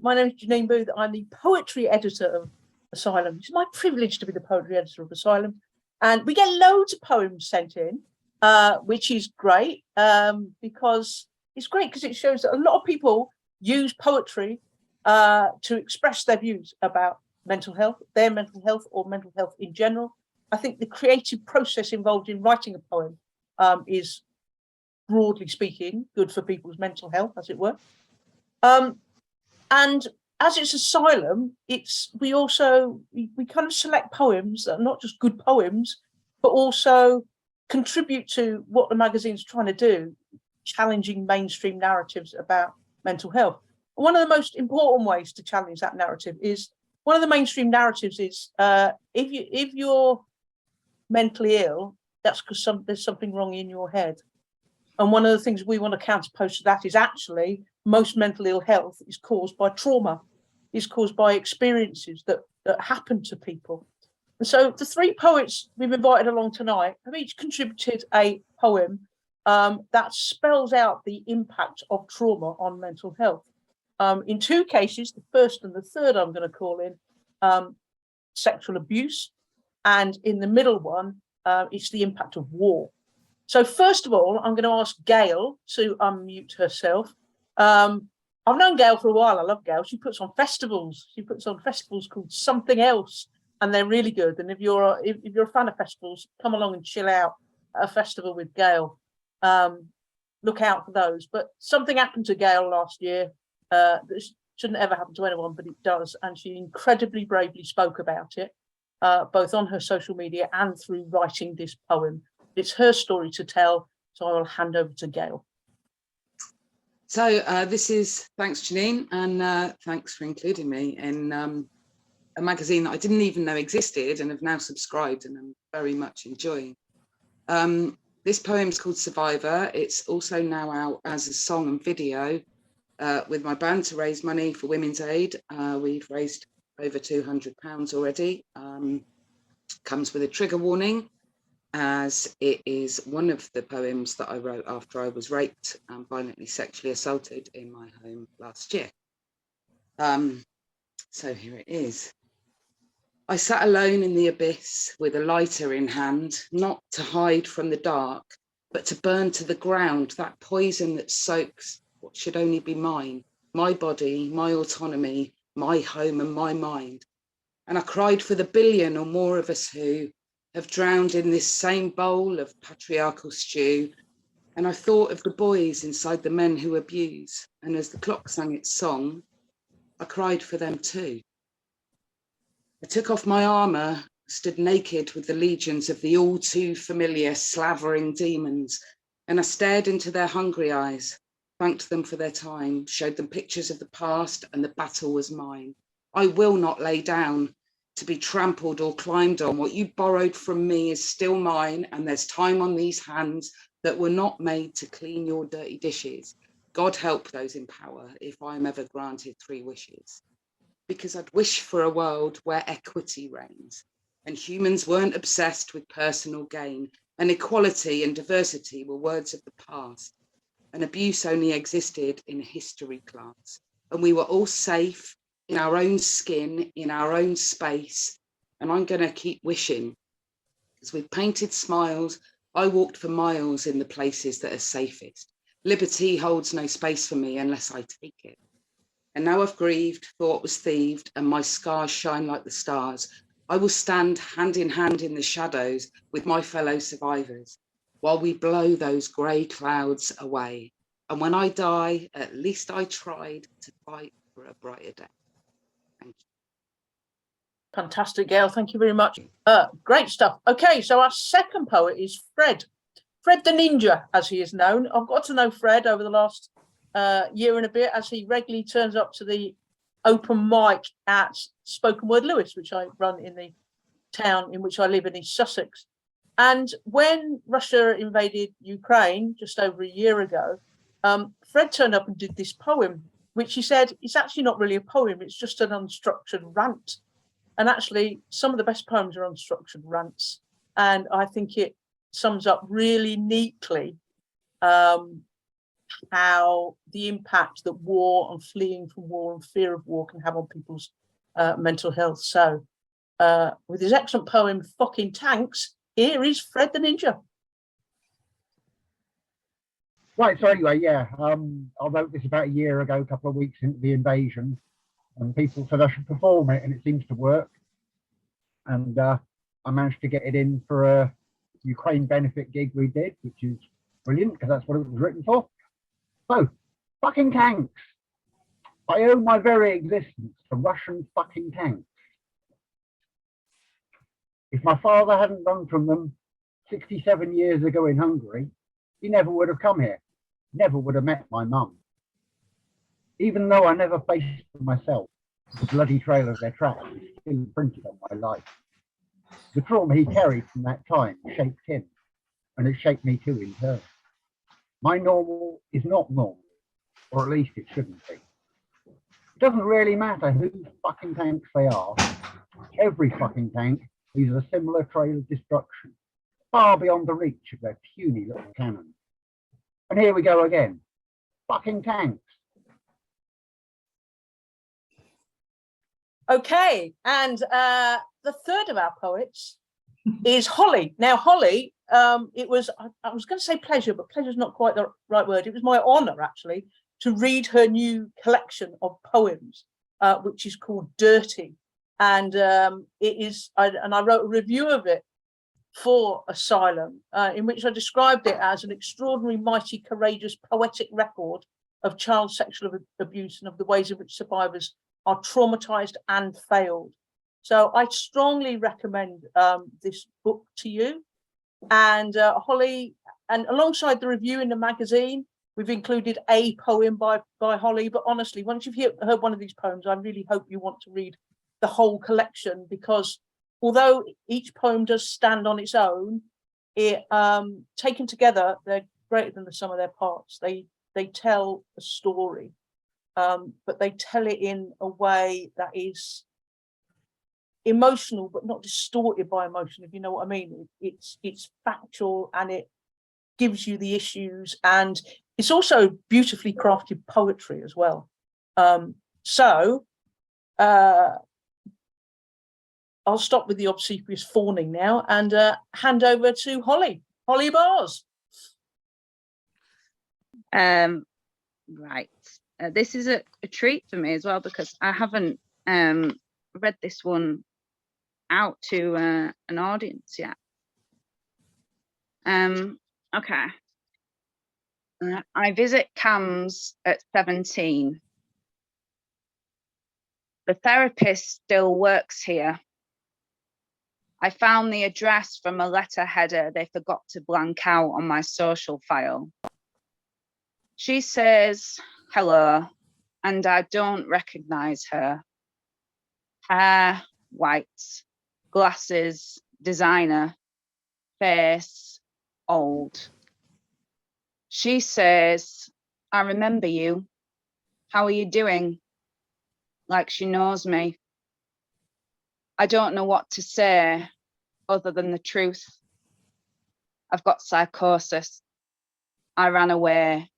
My name is Janine Booth. I'm the poetry editor of Asylum. It's my privilege to be the poetry editor of Asylum. And we get loads of poems sent in, which is great, because it shows that a lot of people use poetry to express their views about mental health, their mental health, or mental health in general. I think the creative process involved in writing a poem is, broadly speaking, good for people's mental health, as it were. And as it's Asylum, we kind of select poems that are not just good poems, but also contribute to what the magazine's trying to do, challenging mainstream narratives about mental health. One of the most important ways to challenge that narrative is, one of the mainstream narratives is, if you're mentally ill, that's because there's something wrong in your head. And one of the things we want to counterpose to that is, actually, most mental ill health is caused by trauma, is caused by experiences that happen to people. And so the three poets we've invited along tonight have each contributed a poem that spells out the impact of trauma on mental health. In two cases, the first and the third I'm going to call in sexual abuse, and in the middle one, it's the impact of war. So first of all, I'm going to ask Gail to unmute herself. I've known Gail for a while. I love Gail. She puts on festivals. She puts on festivals called Something Else, and they're really good. And if you're a fan of festivals, come along and chill out at a festival with Gail. Look out for those. But something happened to Gail last year that shouldn't ever happen to anyone, but it does. And she incredibly bravely spoke about it, both on her social media and through writing this poem. It's her story to tell, so I will hand over to Gail. So thanks, Janine, and thanks for including me in a magazine that I didn't even know existed and have now subscribed and I'm very much enjoying. This poem's called Survivor. It's also now out as a song and video with my band to raise money for Women's Aid. We've raised over £200 already. Comes with a trigger warning, as it is one of the poems that I wrote after I was raped and violently sexually assaulted in my home last year. So here it is. I sat alone in the abyss with a lighter in hand, not to hide from the dark, but to burn to the ground that poison that soaks what should only be mine, my body, my autonomy, my home and my mind. And I cried for the billion or more of us who have drowned in this same bowl of patriarchal stew. And I thought of the boys inside the men who abuse. And as the clock sang its song, I cried for them too. I took off my armour, stood naked with the legions of the all too familiar slavering demons. And I stared into their hungry eyes, thanked them for their time, showed them pictures of the past, and the battle was mine. I will not lay down to be trampled or climbed on. What you borrowed from me is still mine, and there's time on these hands that were not made to clean your dirty dishes. God help those in power if I'm ever granted 3 wishes. Because I'd wish for a world where equity reigns and humans weren't obsessed with personal gain, and equality and diversity were words of the past, and abuse only existed in a history class, and we were all safe in our own skin, in our own space. And I'm going to keep wishing, because with painted smiles, I walked for miles in the places that are safest. Liberty holds no space for me unless I take it. And now I've grieved, thought was thieved, and my scars shine like the stars. I will stand hand in the shadows with my fellow survivors while we blow those grey clouds away. And when I die, at least I tried to fight for a brighter day. Thank you. Fantastic, Gail. Thank you very much. Great stuff. Okay, so our second poet is Fred. Fred the Ninja, as he is known. I've got to know Fred over the last year and a bit, as he regularly turns up to the open mic at Spoken Word Lewis, which I run in the town in which I live in East Sussex. And when Russia invaded Ukraine just over a year ago, Fred turned up and did this poem, which he said it's actually not really a poem, it's just an unstructured rant. And actually, some of the best poems are unstructured rants. And I think it sums up really neatly how the impact that war and fleeing from war and fear of war can have on people's mental health. So with his excellent poem, Fucking Tanks, here is Fred the Ninja. Right, so anyway, yeah, I wrote this about a year ago, a couple of weeks into the invasion, and people said I should perform it, and it seems to work. And I managed to get it in for a Ukraine benefit gig we did, which is brilliant because that's what it was written for. So, fucking tanks. I owe my very existence to Russian fucking tanks. If my father hadn't run from them 67 years ago in Hungary, he never would have come here, never would have met my mum. Even though I never faced them myself, the bloody trail of their tracks is still imprinted on my life. The trauma he carried from that time shaped him, and it shaped me too in turn. My normal is not normal, or at least it shouldn't be. It doesn't really matter whose fucking tanks they are. Every fucking tank leaves a similar trail of destruction, far beyond the reach of their puny little cannons. And here we go again. Fucking tanks. Okay, and the third of our poets is Holly. Now, Holly, it was, I was going to say pleasure, but pleasure is not quite the right word. It was my honour, actually, to read her new collection of poems, which is called Dirty. And it is, and I wrote a review of it for Asylum, in which I described it as an extraordinary, mighty, courageous, poetic record of child sexual abuse and of the ways in which survivors are traumatized and failed. So I strongly recommend this book to you. And Holly, and alongside the review in the magazine, we've included a poem by Holly. But honestly, once you've heard one of these poems, I really hope you want to read the whole collection, because although each poem does stand on its own, it taken together, they're greater than the sum of their parts. They tell a story, but they tell it in a way that is emotional, but not distorted by emotion, if you know what I mean. It's factual, and it gives you the issues, and it's also beautifully crafted poetry as well. So I'll stop with the obsequious fawning now and hand over to Holly. Holly Bars. Right. This is a treat for me as well, because I haven't read this one out to an audience yet. Okay. I visit CAMS at 17. The therapist still works here. I found the address from a letter header they forgot to blank out on my social file. She says hello, and I don't recognize her. Hair, white, glasses, designer, face, old. She says, I remember you. How are you doing? Like she knows me. I don't know what to say other than the truth. I've got psychosis. I ran away.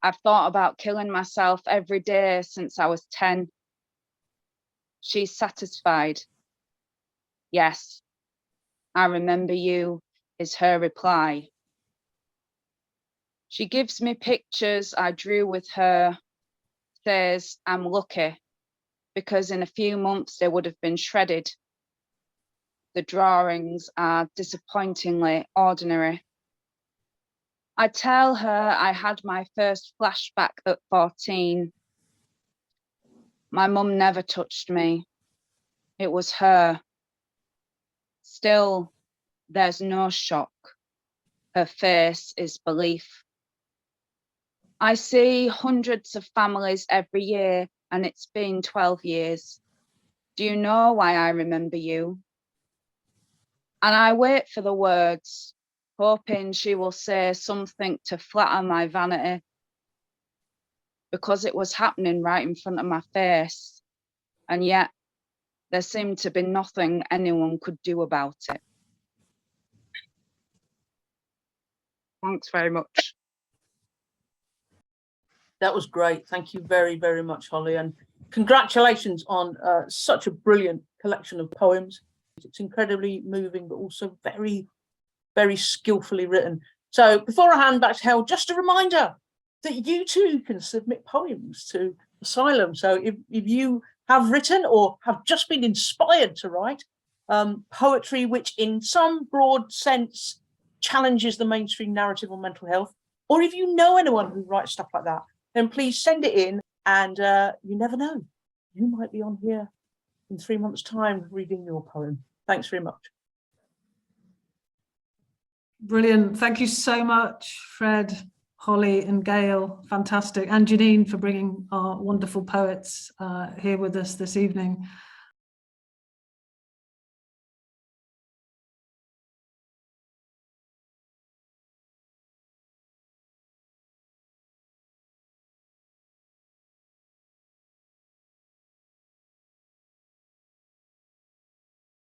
I've thought about killing myself every day since I was 10. She's satisfied. Yes, I remember you, is her reply. She gives me pictures I drew with her, says I'm lucky because in a few months they would have been shredded. The drawings are disappointingly ordinary. I tell her I had my first flashback at 14. My mum never touched me. It was her. Still, there's no shock. Her face is belief. I see hundreds of families every year, and it's been 12 years. Do you know why I remember you? And I wait for the words, hoping she will say something to flatter my vanity, because it was happening right in front of my face, and yet there seemed to be nothing anyone could do about it. Thanks very much. That was great. Thank you very, very much, Holly. And congratulations on such a brilliant collection of poems. It's incredibly moving, but also very, very skillfully written. So before I hand back to Hel, just a reminder that you too can submit poems to Asylum. So if you have written or have just been inspired to write poetry which in some broad sense challenges the mainstream narrative on mental health, or if you know anyone who writes stuff like that, then please send it in, and you never know, you might be on here in 3 months' time reading your poem. Thanks very much. Brilliant. Thank you so much, Fred, Holly and Gail. Fantastic. And Janine for bringing our wonderful poets here with us this evening.